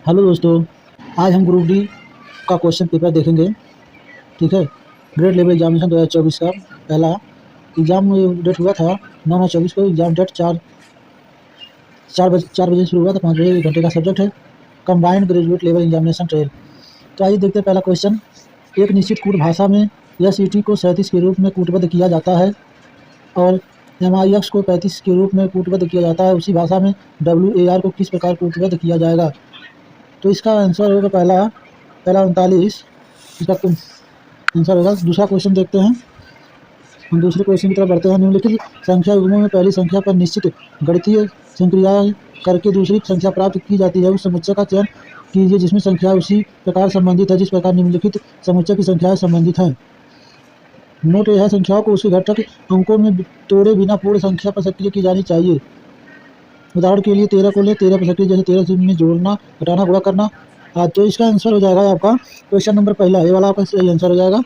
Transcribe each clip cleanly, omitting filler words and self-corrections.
Hello दोस्तों, आज हम ग्रुप डी का क्वेश्चन पेपर देखेंगे। ठीक है। ग्रेड लेवल एग्जामिनेशन 2024 का पहला एग्ज़ाम डेट हुआ था 9/9/24 को। एग्ज़ाम डेट 4 बजे शुरू हुआ था, 5 बजे, 1 घंटे का सब्जेक्ट है combined graduate level examination trail. तो आइए देखते हैं पहला क्वेश्चन। एक निश्चित कूट भाषा में SET को 37 के रूप में कूटबद्ध किया जाता है और MIX को 35 के रूप में कूटबद्ध किया जाता है। उसी भाषा में WAR को किस प्रकार कूटबद्ध किया जाएगा? तो इसका आंसर होगा पहला 39, इसका आंसर होगा। दूसरा क्वेश्चन देखते हैं। हम दूसरे क्वेश्चन की तरफ बढ़ते हैं। निम्नलिखित संख्या युग्मों में पहली संख्या पर निश्चित गणितीय संक्रियाएं करके दूसरी संख्या प्राप्त की जाती है। उस समुच्चय का चयन कीजिए जिसमें संख्या उसी प्रकार संबंधित है जिस प्रकार निम्नलिखित समुच्चय की संख्याएं संबंधित हैं। नोट यह है, संख्याओं को उसके घटक अंकों में तोड़े बिना पूर्ण संख्या पर सक्रिय की जानी चाहिए। उदाहरण के लिए 13 को ले 13 पर सक्रिय, जैसे 13 में जोड़ना, घटाना, गुणा करना। तो इसका आंसर हो जाएगा आपका क्वेश्चन नंबर पहला, ये वाला आपका सही आंसर हो जाएगा।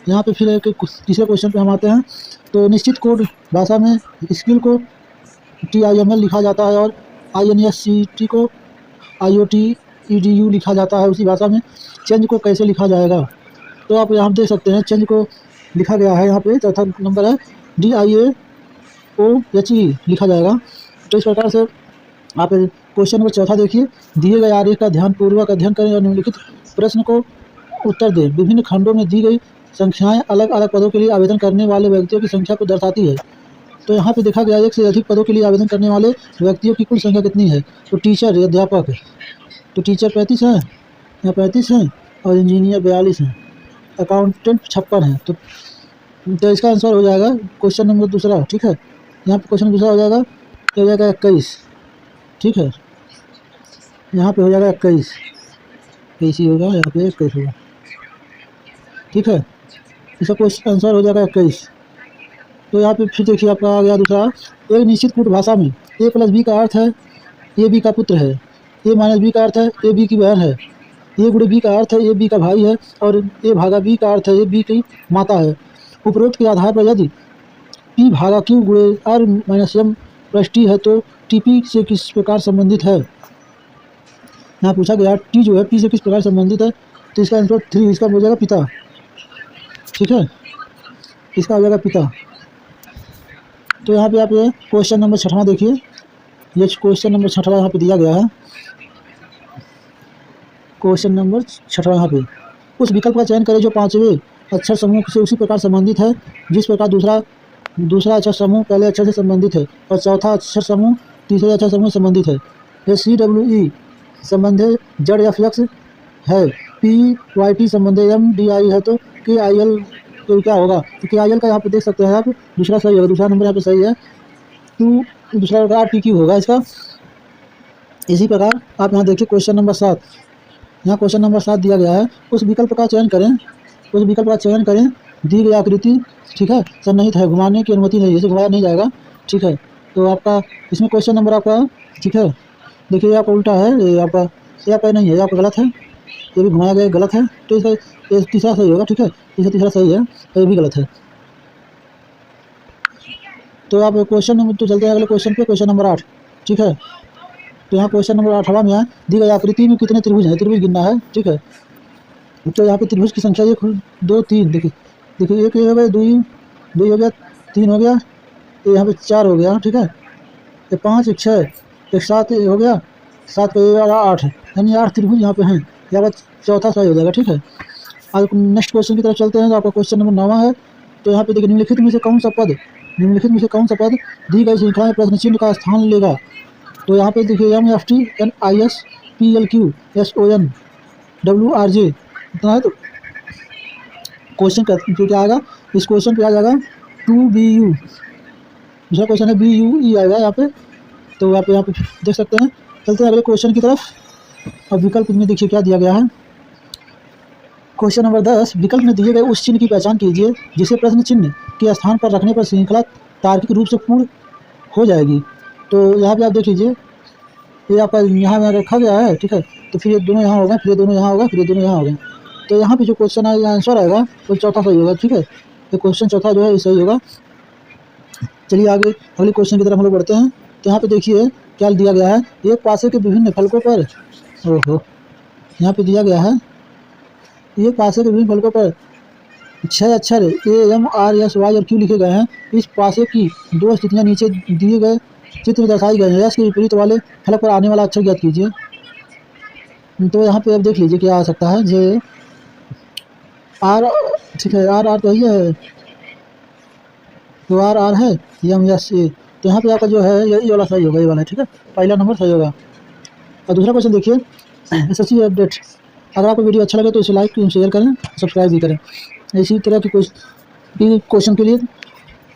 यहाँ पे फिर एक तीसरे क्वेश्चन पे हम आते हैं। तो निश्चित कोड भाषा में स्किल को TIML लिखा जाता है और INSCT को IOT-EDU लिखा जाता है। उसी भाषा में चेंज को कैसे लिखा जाएगा? तो आप यहाँ देख सकते हैं चेंज को लिखा गया है, यहाँ पे चौथा नंबर है DIAOHE लिखा जाएगा। तो इस प्रकार से आप क्वेश्चन नंबर चौथा देखिए। दिए गए आरेख का ध्यानपूर्वक अध्ययन करें और निम्नलिखित प्रश्न को उत्तर दें। विभिन्न खंडों में दी गई संख्याएं अलग अलग पदों के लिए आवेदन करने वाले व्यक्तियों की संख्या को दर्शाती है। तो यहाँ पे देखा गया एक से अधिक पदों के लिए आवेदन करने वाले व्यक्तियों की कुल संख्या कितनी है? तो टीचर, अध्यापक, तो टीचर 35 हैं, या 35 हैं, और इंजीनियर 42 हैं, अकाउंटेंट 56 हैं। तो इसका आंसर हो जाएगा क्वेश्चन नंबर दूसरा। ठीक है, यहाँ पे क्वेश्चन दूसरा हो जाएगा 21। ठीक है, यहाँ पे हो जाएगा 21 ही होगा, यहाँ पे 21 होगा। ठीक है, इसका क्वेश्चन आंसर हो जाएगा 21। तो यहाँ पे फिर देखिए आपका आ गया दूसरा। एक निश्चित कूट भाषा में A + B का अर्थ है A B का पुत्र है, A - B का अर्थ है A B की बहन है, A × B का अर्थ है A B का भाई है और A B का अर्थ है A B की माता है। उपरोक्त के आधार पर यदि P / Q × R - M + T है तो TP से किस प्रकार संबंधित है? यहाँ पूछा गया T जो है P से किस प्रकार संबंधित है। तो इसका आंसर 3, इसका हो जाएगा पिता। ठीक है, इसका हो जाएगा पिता। तो यहाँ पे आप ये क्वेश्चन नंबर 6वां देखिए। ये क्वेश्चन नंबर 6वां यहाँ पे दिया गया है। क्वेश्चन नंबर 6वां यहाँ पे, उस विकल्प का चयन करें जो 5वें अक्षर समूह से उसी प्रकार संबंधित है जिस प्रकार दूसरा अक्षर समूह पहले अक्षर से संबंधित है और चौथा अक्षर समूह तीसरे अक्षर समूह से संबंधित है। ये CWE संबंधे ZFX है, PYT संबंधे MDI है, तो KIL तो क्या होगा? तो KIL का यहाँ पे देख सकते हैं आप, दूसरा सही होगा, दूसरा नंबर यहाँ पे सही है। तो दूसरा RTQ होगा इसका। इसी प्रकार आप यहाँ देखिए क्वेश्चन नंबर 7, यहाँ क्वेश्चन नंबर 7 दिया गया है। उस विकल्प का चयन करें, दी गई आकृति, ठीक है, सन्निहित है, घुमाने की अनुमति नहीं है, इसे घुमाया नहीं जाएगा। ठीक है, तो आपका इसमें क्वेश्चन नंबर आपका, ठीक है, देखिए आपका उल्टा है, ये आपका नहीं है, ये आपका गलत है, ये भी घुमाया गया गलत है। तो इसका ये तीसरा सही होगा। ठीक है, तीसरा सही है, तो ये भी गलत है। तो आप क्वेश्चन नंबर, तो चलते हैं अगले क्वेश्चन पे, क्वेश्चन नंबर 8। ठीक है, तो यहाँ क्वेश्चन नंबर 8वां में है, दी गई आकृति में कितने त्रिभुज हैं? त्रिभुज गिनना है। ठीक है, तो यहाँ पे त्रिभुज की संख्या 1 2 3, देखिए 1 हो गया, 2 हो गया, 3 हो गया, ये यहाँ पे 4 हो गया। ठीक है, ये 5, 1 6, 1 7 हो गया, 7 का 8, यानी 8 त्रिभुज यहाँ पे हैं। यहाँ पर चौथा सही हो जाएगा। ठीक है, आज नेक्स्ट क्वेश्चन की तरफ चलते हैं। तो आपका क्वेश्चन नंबर 9वां है। तो यहाँ पे देखिए निम्नलिखित में से कौन सा पद दी गई श्रृंखला में प्रश्न चिन्ह का स्थान लेगा? तो यहाँ पे देखिए MFT NIS PLQ SON WRJ इतना है। तो क्वेश्चन क्या आएगा? इस क्वेश्चन पे आ जाएगा 2BU। दूसरा क्वेश्चन है BUE आएगा यहाँ पे। तो आप यहाँ पे देख सकते हैं। चलते हैं अगले क्वेश्चन की तरफ। अब विकल्प में देखिए क्या दिया गया है। क्वेश्चन नंबर 10, विकल्प में दिए गए उस चिन्ह की पहचान कीजिए जिसे प्रश्न चिन्ह के स्थान पर रखने पर श्रृंखला तार्किक रूप से पूर्ण हो जाएगी। तो यहाँ पे आप देख लीजिए, ये आपका यहाँ में रखा गया है। ठीक है, तो फिर ये दोनों यहाँ हो गए, फिर ये दोनों यहाँ होगा, फिर ये दोनों यहाँ हो गए। तो यहाँ पे जो क्वेश्चन आंसर आएगा वो चौथा सही होगा। ठीक है, तो क्वेश्चन चौथा जो है सही होगा। चलिए आगे अगले क्वेश्चन की तरफ हम लोग बढ़ते हैं। तो यहाँ पे देखिए क्या दिया गया है। एक पासे के विभिन्न फलकों पर, ओहो यहाँ पे दिया गया है एक पासे के विभिन्न फलकों पर 6 अक्षर AMRSY और Q लिखे गए हैं। इस पासे की 2 स्थितियाँ नीचे दिए गए चित्र में दर्शाई गई हैं। इसके विपरीत वाले फलक पर आने वाला अक्षर ज्ञात कीजिए। तो यहाँ पे अब देख लीजिए क्या आ सकता है। जे आर, ठीक है, आर तो यही है, तो आर है, MSA। तो यहाँ पे आपका जो है ये वाला सही होगा, ये वाला, ठीक है, पहला नंबर सही होगा। और दूसरा क्वेश्चन देखिए, SSC अपडेट। अगर आपको वीडियो अच्छा लगे तो इसे लाइक शेयर करें, सब्सक्राइब भी करें। इसी तरह की क्वेश्चन के लिए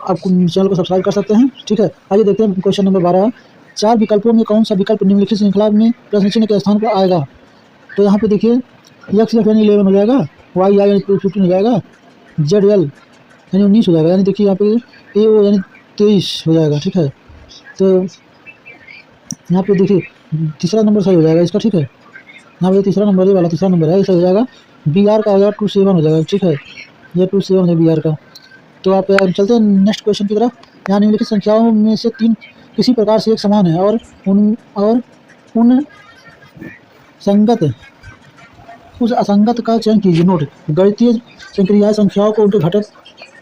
आप चैनल को सब्सक्राइब कर सकते हैं, ठीक है। आइए देखते हैं क्वेश्चन नंबर 12। 4 विकल्पों में कौन सा विकल्प निम्नलिखित श्रृंखला में प्रश्न चिन्ह के स्थान पर आएगा। तो यहाँ पे देखिए X यानी 11 हो जाएगा, Y यानी 15 हो जाएगा, ZL यानी 19 हो जाएगा, यानी देखिए यहाँ पे AO यानी 23 हो जाएगा, ठीक है। तो यहाँ पे देखिए तीसरा नंबर सही हो जाएगा इसका, ठीक है। यहाँ पे तीसरा नंबर, ये वाला तीसरा नंबर है, सही हो जाएगा। BR का हो जाएगा 27 हो जाएगा, ठीक है, ये 27 है BR का। तो आप चलते हैं नेक्स्ट क्वेश्चन की तरफ। यहाँ निम्नलिखित संख्याओं में से 3 किसी प्रकार से एक समान है और उन संगत उस असंगत का चयन कीजिए। नोट, गणितीय संक्रियाएं संख्याओं को उनके घटक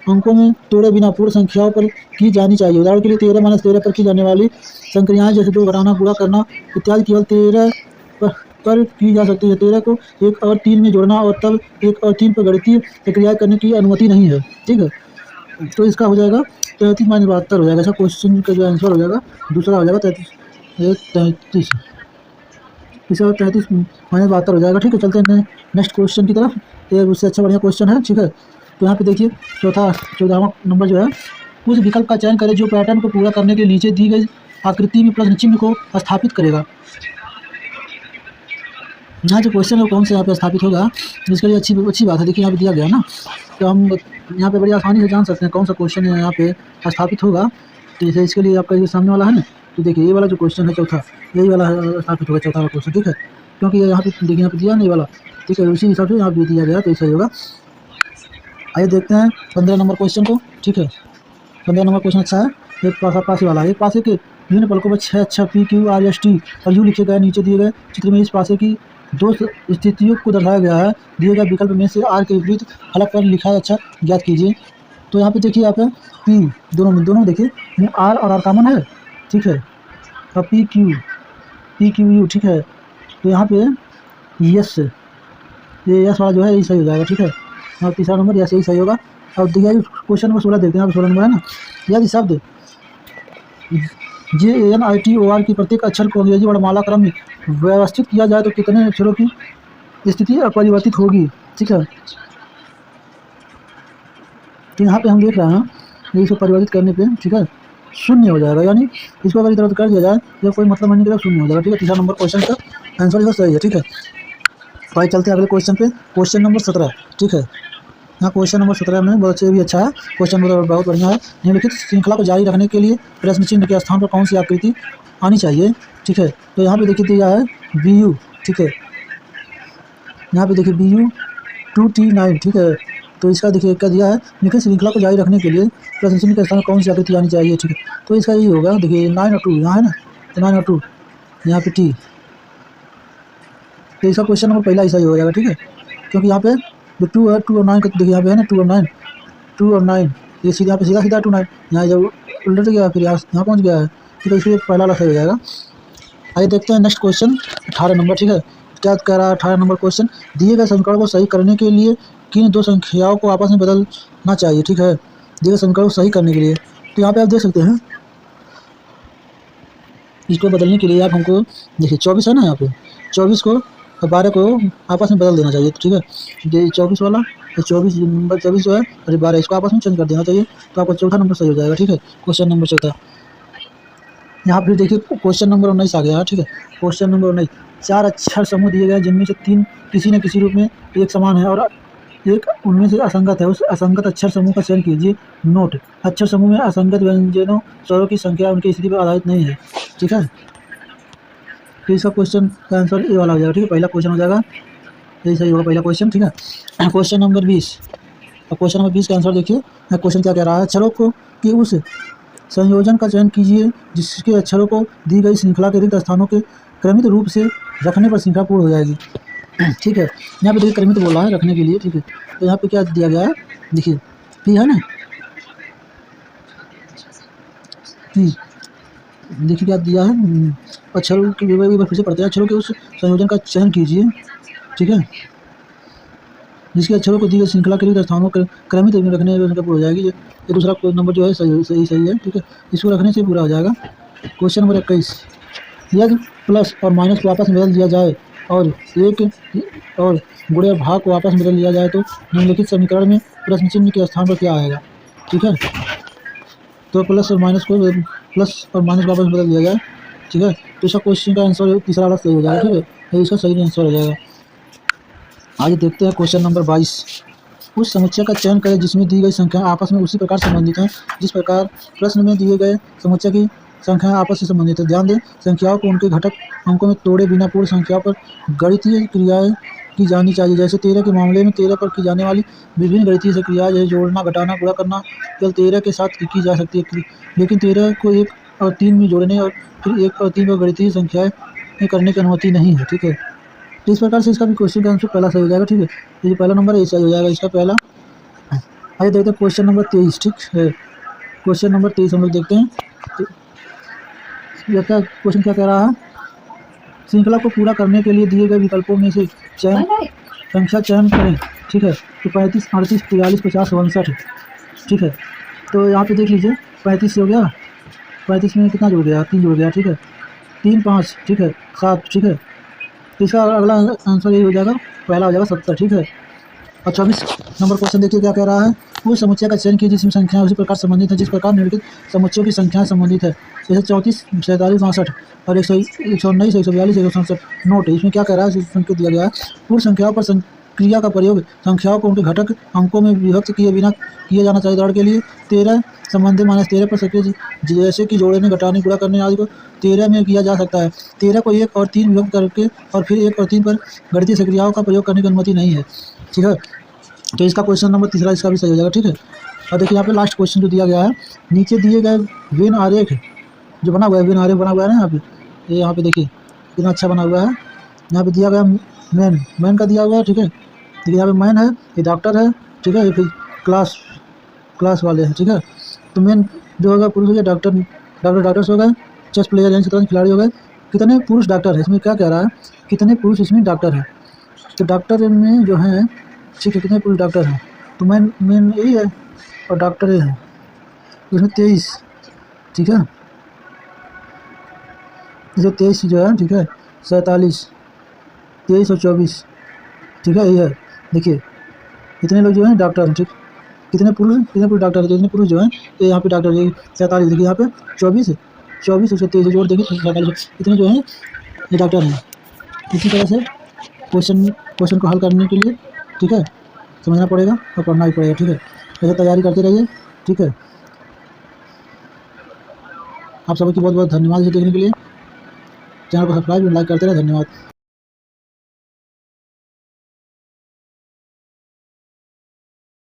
अंकों में तोड़े बिना पूर्ण संख्याओं पर की जानी चाहिए। उदाहरण के लिए 13 - 13 पर की जाने वाली संक्रियाएं जैसे 2 घटाना, गुणा करना इत्यादि केवल 13 पर की जा सकती है। 13 को 1 और 3 में जोड़ना और तब 1 और 3 पर गणितीय प्रक्रिया करने की अनुमति नहीं है, ठीक है। तो इसका हो जाएगा 33 - 72 हो जाएगा। ऐसा क्वेश्चन का जो आंसर हो जाएगा दूसरा हो जाएगा 33 इसका 33 - 72 हो जाएगा, ठीक है। चलते हैं नेक्स्ट क्वेश्चन की तरफ। ये उससे अच्छा बढ़िया क्वेश्चन है, ठीक है। तो यहाँ पे देखिए 14वां नंबर जो है, उस विकल्प का चयन करें जो पैटर्न को पूरा करने के नीचे दी गई आकृति में प्रश्न चिन्ह को स्थापित करेगा। यहाँ जो क्वेश्चन है वो कौन से यहाँ पे स्थापित होगा, इसके लिए अच्छी बात है। देखिए यहाँ पे दिया गया ना, तो हम यहाँ पे बड़ी आसानी से जान सकते हैं कौन सा क्वेश्चन है यहाँ पे स्थापित होगा। तो जैसे इसके लिए आपका ये सामने वाला है ना, तो देखिए ये वाला जो क्वेश्चन है चौथा, यही वाला स्थापित होगा, चौथा वाला क्वेश्चन, ठीक है। क्योंकि यहाँ पे देखिए यहाँ पे दिया नहीं वाला, ठीक है, उसी हिसाब से यहाँ पे दिया गया, तो सही होगा। आइए देखते हैं 15 नंबर क्वेश्चन को, ठीक है। 15 नंबर क्वेश्चन अच्छा है। एक पासे वाला, एक पासे के विभिन्न पलकों पर 6 अक्षर P, Q, R, S, T और U लिखे गए। नीचे दिए गए चित्र में इस पासे की 2 स्थितियों को दर्शाया गया है। दिए गए विकल्प में से R के विपरीत फलक पर लिखा अक्षर ज्ञात कीजिए। तो यहाँ पे देखिए आप P दोनों देखिए, R और R कॉमन है, ठीक है, और P Q U, ठीक है। तो यहाँ पे यस, ये यस वाला जो है यही सही हो जाएगा, ठीक है। और तीसरा नंबर यस यही सही होगा। और दिया क्वेश्चन नंबर 16 देखते हैं, आप 16 नंबर है ना। यदि शब्द JANITOR की प्रत्येक अक्षर को अंग्रेजी वर्णमाला क्रम में व्यवस्थित किया जाए तो कितने अक्षरों की स्थिति अपरिवर्तित होगी, ठीक है। तो यहाँ पे हम देख रहे हैं इसको परिवर्तित करने पे, ठीक है, 0 हो जाएगा, यानी इसको अगर इधर कर दिया जाए या कोई मतलब नहीं, 0 हो जाएगा, ठीक है। तीसरा नंबर क्वेश्चन का आंसर इसका सही है, ठीक है। तो आइए चलते हैं अगले क्वेश्चन पे, क्वेश्चन नंबर 17, ठीक है। यहाँ क्वेश्चन नंबर 17 में बहुत भी अच्छा है, क्वेश्चन नंबर बहुत बढ़िया है। निम्नलिखित श्रृंखला को जारी रखने के लिए प्रश्न चिन्ह के स्थान पर कौन सी आकृति आनी चाहिए, ठीक है। तो यहाँ पे देखिए दिया है BU, ठीक है। यहाँ पे देखिए BU 2T9, ठीक है। तो इसका देखिए क्या दिया है, निम्नलिखित श्रृंखला को जारी रखने के लिए प्रश्न चिन्ह के स्थान पर कौन सी आकृति आनी चाहिए, ठीक है। तो इसका यही होगा, देखिए 9 और 2 यहाँ है ना, तो 9 और 2 यहाँ पे T, तो इसका क्वेश्चन नंबर पहला ही सही हो जाएगा, ठीक है। क्योंकि यहाँ पे जो 2 है, 2 और 9 देखिए यहाँ पे है ना, 2 और 9 ये सीधा यहाँ पे सीधा 2 9 यहाँ जब उल्ट गया फिर यहाँ पहुँच गया है, ठीक है। इसलिए पहला वाला सही हो जाएगा। आइए देखते हैं नेक्स्ट क्वेश्चन 18 नंबर, ठीक है। क्या कह रहा है 18 नंबर क्वेश्चन, दिए गए समीकरण को सही करने के लिए किन 2 संख्याओं को आपस में बदलना चाहिए, ठीक है। दिए गए समीकरण को सही करने के लिए, तो यहाँ पे आप देख सकते हैं इसको बदलने के लिए आप हमको देखिए 24 है ना, यहाँ पे 24 को और 12 को आपस में बदल देना चाहिए, ठीक है। ये 24 वाला, 24 नंबर 24 जो है और 12 इसको आपस में चेंज कर देना चाहिए, तो आपका चौथा नंबर सही हो जाएगा, ठीक है। क्वेश्चन नंबर चौथा, यहाँ फिर देखिए क्वेश्चन नंबर 19 आ गया है, ठीक है। क्वेश्चन नंबर 19, 4 अक्षर समूह दिए गए जिनमें से 3 किसी न किसी रूप में एक समान है और एक उनमें से असंगत है। उस असंगत अक्षर समूह का चयन कीजिए। नोट, अक्षर समूह में असंगत व्यंजनों स्वरों की संख्या उनकी स्थिति पर आधारित नहीं है, ठीक है। तो इसका क्वेश्चन का आंसर ये वाला हो जाएगा, ठीक है। पहला क्वेश्चन हो जाएगा, यही सही होगा पहला क्वेश्चन, ठीक है। क्वेश्चन नंबर 20, और क्वेश्चन नंबर 20 का आंसर देखिए, क्वेश्चन क्या कह रहा है, अक्षरों को कि उस संयोजन का चयन कीजिए जिसके अक्षरों को दी गई श्रृंखला के रिक्त स्थानों के क्रमित रूप से रखने पर श्रृंखला पूर्ण हो जाएगी। ठीक है। यहाँ पे देखिए क्रमित बोला है रखने के लिए, ठीक है। तो यहाँ पे क्या दिया गया है, देखिए पी है ना, पी देखिए क्या दिया है, अक्षरों की फिर से पढ़ते हैं। अक्षरों के उस संयोजन का चयन कीजिए, ठीक है, जिसके अक्षरों को दी गई श्रृंखला के लिए स्थानों को क्रमित में रखने से पूरा हो जाएगी। ये दूसरा नंबर जो है सही है, ठीक है। इसको रखने से पूरा हो जाएगा। क्वेश्चन नंबर 21, यदि प्लस और माइनस को आपस में बदल दिया जाए और एक और गुणे और भाग को आपस में बदल दिया जाए तो निम्नलिखित समीकरण में प्रश्न चिन्ह के स्थान पर क्या आएगा, ठीक है। तो प्लस और माइनस को आपस में बदल दिया जाए, ठीक है, तो इसका क्वेश्चन का आंसर तीसरा वाला सही हो जाएगा, ठीक है, ये इसका सही आंसर हो जाएगा। आगे देखते हैं क्वेश्चन नंबर 22, उस समुच्चय का चयन करें जिसमें दी गई संख्या आपस में उसी प्रकार संबंधित हैं जिस प्रकार प्रश्न में दिए गए समुच्चय की संख्याएं आपस से संबंधित है। ध्यान दें, संख्याओं को उनके घटक अंकों में तोड़े बिना पूर्ण संख्याओं पर गणितीय क्रियाएं की जानी चाहिए। जैसे 13 के मामले में 13 पर की जाने वाली विभिन्न गणितीय क्रियाएं जैसे जोड़ना, घटाना, गुणा करना केवल 13 के साथ की जा सकती है, लेकिन 13 को 1 और 3 में जोड़ने और फिर 1 और 3 पर गणितीय संख्याएं करने की अनुमति नहीं है, ठीक है। तो इस प्रकार से इसका भी क्वेश्चन का आंसर पहला सही हो जाएगा, ठीक है। तो ये पहला नंबर ऐसा हो जाएगा इसका पहला। आइए देखते हैं क्वेश्चन नंबर 23, ठीक है। क्वेश्चन नंबर 23 हम लोग देखते हैं। तो यह क्या क्वेश्चन क्या कह रहा है, श्रृंखला को पूरा करने के लिए दिए गए विकल्पों में से संख्या चयन करें, ठीक है। तो 35, 38, 43, 50, 62, ठीक है। तो यहाँ पे देख लीजिए 35 से हो गया, 35 में कितना जुड़ गया, 3 जुड़ गया, ठीक है, 3, 5, ठीक है, 7, ठीक है। तो इसका अगला आंसर यही हो जाएगा, पहला हो जाएगा 70, ठीक है। और 24 नंबर क्वेश्चन देखिए क्या कह रहा है, उस समुच्चय का चयन कीजिए जिसमें संख्याएं उसी प्रकार संबंधित है जिस प्रकार निम्नलिखित समुच्चयों की संख्याएं संबंधित है। जैसे 34, 47, 62 और 119, 142, 167 नोट है। इसमें क्या कह रहा है, संकेत दिया गया है, पूर्ण संख्याओं पर क्रिया का प्रयोग संख्याओं को उनके घटक अंकों में विभक्त किए बिना किया जाना चाहिए। उदाहरण के लिए 13 संबंधी -13 पर सक्रिय जैसे कि जोड़ने, घटाने, गुणा करने आदि को 13 में किया जा सकता है। 13 को 1 और 3 विभक्त करके और फिर 1 और 3 पर गणितीय क्रियाओं का प्रयोग करने की अनुमति नहीं है, ठीक है। तो इसका क्वेश्चन नंबर तीसरा इसका भी सही हो जाएगा, ठीक है। और देखिए यहाँ पे लास्ट क्वेश्चन जो दिया गया है, नीचे दिए गए वेन आरेख जो बना हुआ है, वेन आरेख बना हुआ है ना यहाँ पे, ये यहाँ पे देखिए कितना अच्छा बना हुआ है। यहाँ पे दिया गया मैन का दिया हुआ है, ठीक है। देखिए यहाँ पे मैन है, ये डॉक्टर है, ठीक है, ये फिर क्लास वाले हैं, ठीक है। तो मैन जो होगा पुरुष हो गया, डॉक्टर्स हो गए, चेस प्लेयर यानी शतरंज खिलाड़ी हो गए। कितने पुरुष डॉक्टर है, इसमें क्या कह रहा है, कितने पुरुष इसमें डॉक्टर है। तो डॉक्टर में जो है, ठीक है, कितने पुरुष डॉक्टर हैं, तो मैन यही है और डॉक्टर ये है, इसमें 23, ठीक है, इसमें 23 जो है, ठीक है, 47, 23 और 24, ठीक है, ये है। देखिए इतने लोग जो हैं डॉक्टर हैं, ठीक, कितने पुरुष डॉक्टर हैं, इतने पुरुष जो हैं ये यहाँ पे डॉक्टर, ये 47, देखिए यहाँ पे 24 और 23 जोड़ देंगे 47, इतने जो हैं ये डॉक्टर हैं। इसी तरह से क्वेश्चन को हल करने के लिए, ठीक है, समझना पड़ेगा और पढ़ना भी पड़ेगा, ठीक है। ऐसे तैयारी करते रहिए, ठीक है। आप सभी की बहुत बहुत धन्यवाद इसे देखने के लिए। चैनल को सब्सक्राइब और लाइक करते रहे, धन्यवाद।